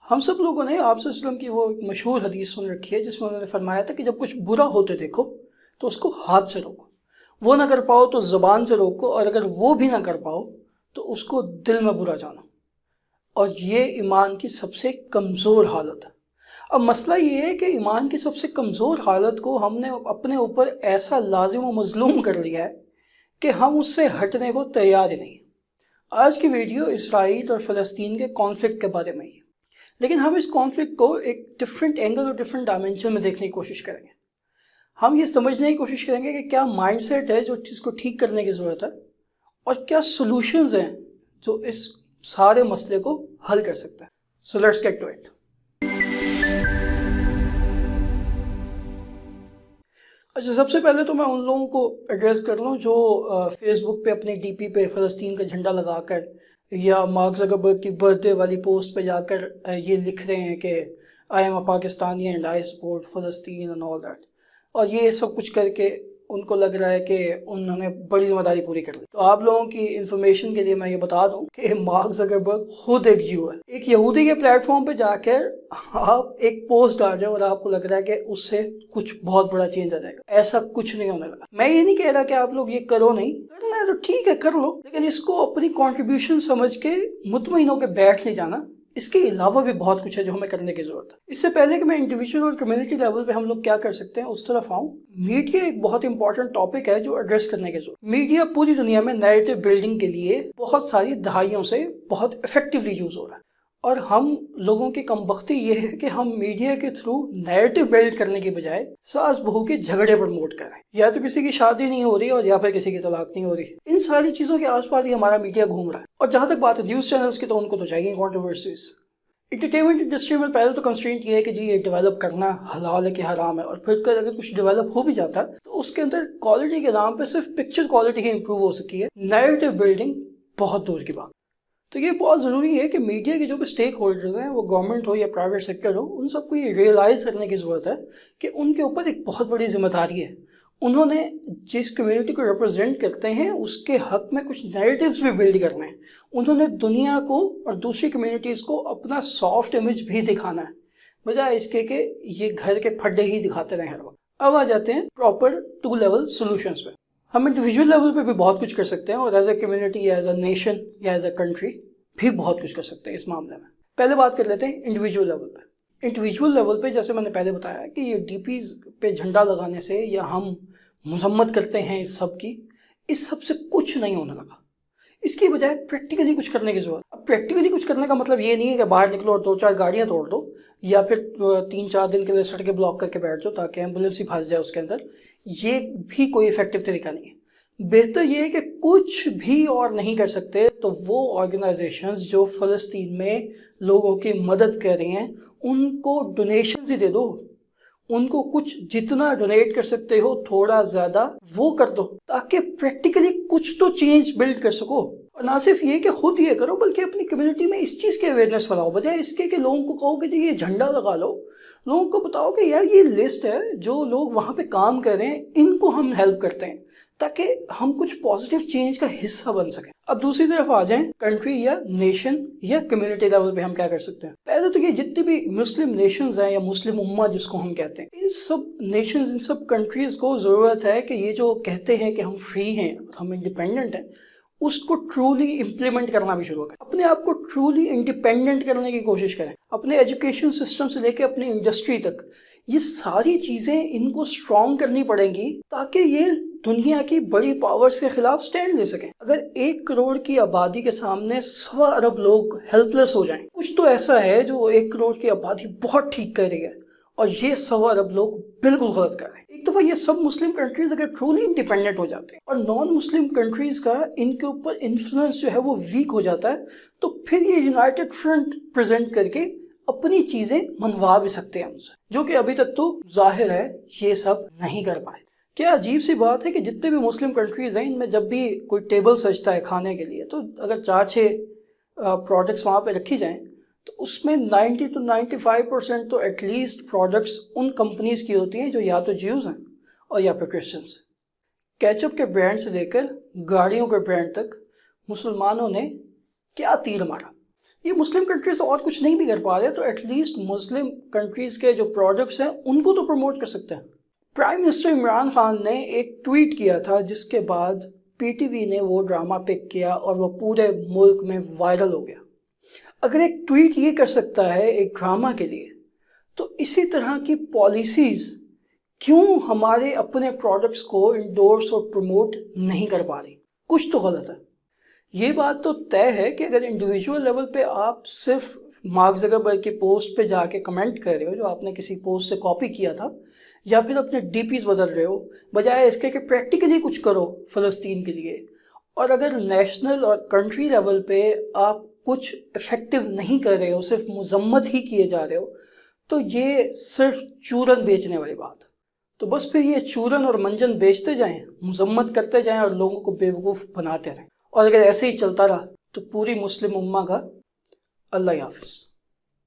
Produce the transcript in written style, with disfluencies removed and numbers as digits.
ہم سب لوگوں نے آپ صلی اللہ علیہ وسلم کی وہ ایک مشہور حدیث سن رکھی ہے جس میں انہوں نے فرمایا تھا کہ جب کچھ برا ہوتے دیکھو تو اس کو ہاتھ سے روکو، وہ نہ کر پاؤ تو زبان سے روکو، اور اگر وہ بھی نہ کر پاؤ تو اس کو دل میں برا جانو، اور یہ ایمان کی سب سے کمزور حالت ہے۔ اب مسئلہ یہ ہے کہ ایمان کی سب سے کمزور حالت کو ہم نے اپنے اوپر ایسا لازم و مظلوم کر لیا ہے کہ ہم اس سے ہٹنے کو تیار ہی نہیں۔ آج کی ویڈیو اسرائیل اور فلسطین کے کانفلکٹ کے بارے میں ہی ہے، لیکن ہم اس کانفلکٹ کو ایک ڈفرینٹ اینگل اور ڈفرینٹ ڈائمینشن میں دیکھنے کی کوشش کریں گے۔ ہم یہ سمجھنے کی کوشش کریں گے کہ کیا مائنڈ سیٹ ہے جو چیز کو ٹھیک کرنے کی ضرورت ہے، اور کیا سولوشنز ہیں جو اس سارے مسئلے کو حل کر سکتے ہیں۔ So let's get to it. اچھا، سب سے پہلے تو میں ان لوگوں کو ایڈریس کر لوں جو فیس بک پہ اپنے ڈی پی پہ فلسطین کا جھنڈا لگا کر یا مارک زکربرگ کی برتھ ڈے والی پوسٹ پہ جا کر یہ لکھ رہے ہیں کہ I am a Pakistani and I support فلسطین اینڈ آل دیٹ، اور یہ سب کچھ کر کے ان کو لگ رہا ہے کہ انہوں نے بڑی ذمہ داری پوری کر لی۔ تو آپ لوگوں کی انفارمیشن کے لیے میں یہ بتا دوں کہ مارک زکربرگ خود ایک جیو ہے۔ ایک یہودی کے پلیٹ فارم پہ جا کر آپ ایک پوسٹ ڈال رہے ہو اور آپ کو لگ رہا ہے کہ اس سے کچھ بہت بڑا چینج آ جائے گا۔ ایسا کچھ نہیں ہونے لگا۔ میں یہ نہیں کہہ رہا کہ آپ لوگ یہ کرو، نہیں کرنا ہے تو ٹھیک ہے کر لو، لیکن اس کو اپنی کنٹریبیوشن سمجھ کے مطمئن ہو کے بیٹھ نہیں جانا۔ اس کے علاوہ بھی بہت کچھ ہے جو ہمیں کرنے کی ضرورت ہے۔ اس سے پہلے کہ میں انڈیویجول اور کمیونٹی لیول پہ ہم لوگ کیا کر سکتے ہیں اس طرف آؤں، میڈیا ایک بہت امپورٹنٹ ٹاپک ہے جو ایڈریس کرنے کی ضرورت۔ میڈیا پوری دنیا میں نیریٹو بلڈنگ کے لیے بہت ساری دہائیوں سے بہت افیکٹولی یوز ہو رہا ہے، اور ہم لوگوں کی کمبختی یہ ہے کہ ہم میڈیا کے تھرو نیریٹو بلڈ کرنے کی بجائے ساس بہو کے جھگڑے پروموٹ کریں، یا تو کسی کی شادی نہیں ہو رہی اور یا پھر کسی کی طلاق نہیں ہو رہی۔ ان ساری چیزوں کے آس پاس ہی ہمارا میڈیا گھوم رہا ہے۔ اور جہاں تک بات ہے نیوز چینلز کی، تو ان کو تو چاہیے کنٹروورسیز۔ انٹرٹینمنٹ انڈسٹری میں پہلے تو کنسٹرینٹ یہ ہے کہ جی یہ ڈیولپ کرنا حلال ہے کہ حرام ہے، اور پھر اگر کچھ ڈیولپ ہو بھی جاتا ہے تو اس کے اندر کوالٹی کے نام پہ صرف پکچر کوالٹی ہی امپروو ہو سکی ہے، نیریٹو بلڈنگ بہت دور کی بات۔ تو یہ بہت ضروری ہے کہ میڈیا کے جو بھی اسٹیک ہولڈرز ہیں، وہ گورنمنٹ ہو یا پرائیویٹ سیکٹر ہو، ان سب کو یہ ریئلائز کرنے کی ضرورت ہے کہ ان کے اوپر ایک بہت بڑی ذمہ داری ہے۔ انہوں نے جس کمیونٹی کو ریپرزینٹ کرتے ہیں اس کے حق میں کچھ نیریٹیوز بھی بلڈ کرنے ہیں۔ انہوں نے دنیا کو اور دوسری کمیونٹیز کو اپنا سافٹ امیج بھی دکھانا ہے، بجائے اس کے کہ یہ گھر کے پھڈے ہی دکھاتے رہیں ہر وقت۔ اب آ جاتے ہیں پراپر ٹو لیول سولوشنز پہ۔ ہم انڈیویجول لیول پہ بھی بہت کچھ کر سکتے ہیں، اور ایز اے کمیونٹی یا ایز اے نیشن یا ایز اے کنٹری بھی بہت کچھ کر سکتے ہیں اس معاملے میں۔ پہلے بات کر لیتے ہیں انڈیویجول لیول پہ۔ انڈیویجول لیول پہ جیسے میں نے پہلے بتایا کہ یہ ڈی پیز پہ جھنڈا لگانے سے یا ہم مذمت کرتے ہیں اس سب کی، اس سب سے کچھ نہیں ہونے لگا۔ اس کی بجائے پریکٹیکلی کچھ کرنے کی ضرورت۔ اب پریکٹیکلی کچھ کرنے کا مطلب یہ نہیں ہے کہ باہر نکلو اور 2-4 گاڑیاں توڑ دو، یا پھر 3-4 دن کے لیے سڑکیں بلاک کر کے بیٹھ جاؤ تاکہ ایمبولینس ہی پھنس جائے اس کے اندر۔ یہ بھی کوئی افیکٹو طریقہ نہیں ہے۔ بہتر یہ ہے کہ کچھ بھی اور نہیں کر سکتے تو وہ آرگنائزیشنز جو فلسطین میں لوگوں کی مدد کر رہی ہیں ان کو ڈونیشنز ہی دے دو، ان کو کچھ جتنا ڈونیٹ کر سکتے ہو تھوڑا زیادہ وہ کر دو، تاکہ پریکٹیکلی کچھ تو چینج بلڈ کر سکو۔ اور نہ صرف یہ کہ خود یہ کرو بلکہ اپنی کمیونٹی میں اس چیز کی اویئرنیس پھیلاؤ، بجائے اس کے کہ لوگوں کو کہو کہ جی یہ جھنڈا لگا لو۔ لوگوں کو بتاؤ کہ یار یہ لسٹ ہے جو لوگ وہاں پہ کام کر رہے ہیں، ان کو ہم ہیلپ کرتے ہیں تاکہ ہم کچھ پازیٹیو چینج کا حصہ بن سکیں۔ اب دوسری طرف آ جائیں کنٹری یا نیشن یا کمیونٹی لیول پہ ہم کیا کر سکتے ہیں۔ پہلے تو یہ جتنی بھی مسلم نیشنز ہیں یا مسلم امہ جس کو ہم کہتے ہیں، ان سب نیشنز، ان سب کنٹریز کو ضرورت ہے کہ یہ جو کہتے ہیں کہ ہم فری ہیں، ہم انڈیپینڈنٹ ہیں، اس کو ٹرولی امپلیمنٹ کرنا بھی شروع کریں۔ اپنے آپ کو ٹرولی انڈیپینڈنٹ کرنے کی کوشش کریں، اپنے ایجوکیشن سسٹم سے لے کے اپنی انڈسٹری تک۔ یہ ساری چیزیں ان کو اسٹرانگ کرنی پڑیں گی تاکہ یہ دنیا کی بڑی پاورز کے خلاف سٹینڈ لے سکیں۔ اگر 1 کروڑ کی آبادی کے سامنے 1.25 ارب لوگ ہیلپ لیس ہو جائیں، کچھ تو ایسا ہے جو 1 کروڑ کی آبادی بہت ٹھیک کر رہی ہے اور یہ 1.25 ارب لوگ بالکل غلط کر رہے ہیں۔ ایک دفعہ یہ سب مسلم کنٹریز اگر ٹرولی انڈیپینڈنٹ ہو جاتے ہیں اور نان مسلم کنٹریز کا ان کے اوپر انفلوئنس جو ہے وہ ویک ہو جاتا ہے، تو پھر یہ یونائٹڈ فرنٹ پریزنٹ کر کے اپنی چیزیں منوا بھی سکتے ہیں ہم سے، جو کہ ابھی تک تو ظاہر ہے یہ سب نہیں کر پائے۔ کیا عجیب سی بات ہے کہ جتنے بھی مسلم کنٹریز ہیں ان میں جب بھی کوئی ٹیبل سجتا ہے کھانے کے لیے، تو اگر 4-6 پروڈکٹس وہاں پہ رکھی جائیں تو اس میں 90 to 95% تو ایٹ لیسٹ پروڈکٹس ان کمپنیز کی ہوتی ہیں جو یا تو جیوز ہیں اور یا پھر کرسچنس۔ کیچپ کے برانڈ سے لے کر گاڑیوں کے برانڈ تک مسلمانوں نے کیا تیر مارا۔ یہ مسلم کنٹریز اور کچھ نہیں بھی کر پا رہے تو ایٹ لیسٹ مسلم کنٹریز کے جو پروڈکٹس ہیں ان کو تو پروموٹ کر سکتے ہیں۔ پرائم منسٹر عمران خان نے ایک ٹویٹ کیا تھا جس کے بعد پی ٹی وی نے وہ ڈرامہ پک کیا اور وہ پورے ملک میں وائرل ہو گیا۔ اگر ایک ٹویٹ یہ کر سکتا ہے ایک ڈرامہ کے لیے، تو اسی طرح کی پالیسیز کیوں ہمارے اپنے پروڈکٹس کو انڈورس اور پروموٹ نہیں کر پا رہی؟ کچھ تو غلط ہے۔ یہ بات تو طے ہے کہ اگر انڈیویجول لیول پہ آپ صرف مارک زکربرگ کی پوسٹ پہ جا کے کمنٹ کر رہے ہو جو آپ نے کسی پوسٹ سے کاپی کیا تھا، یا پھر اپنے ڈی پیز بدل رہے ہو بجائے اس کے کہ پریکٹیکلی کچھ کرو فلسطین کے لیے، اور اگر نیشنل اور کنٹری لیول پہ آپ کچھ افیکٹو نہیں کر رہے ہو، صرف مذمت ہی کیے جا رہے ہو، تو یہ صرف چورن بیچنے والی بات۔ تو بس پھر یہ چورن اور منجن بیچتے جائیں، مذمت کرتے جائیں اور لوگوں کو بیوقوف بناتے رہیں، اور اگر ایسے ہی چلتا رہا تو پوری مسلم امہ کا اللہ حافظ۔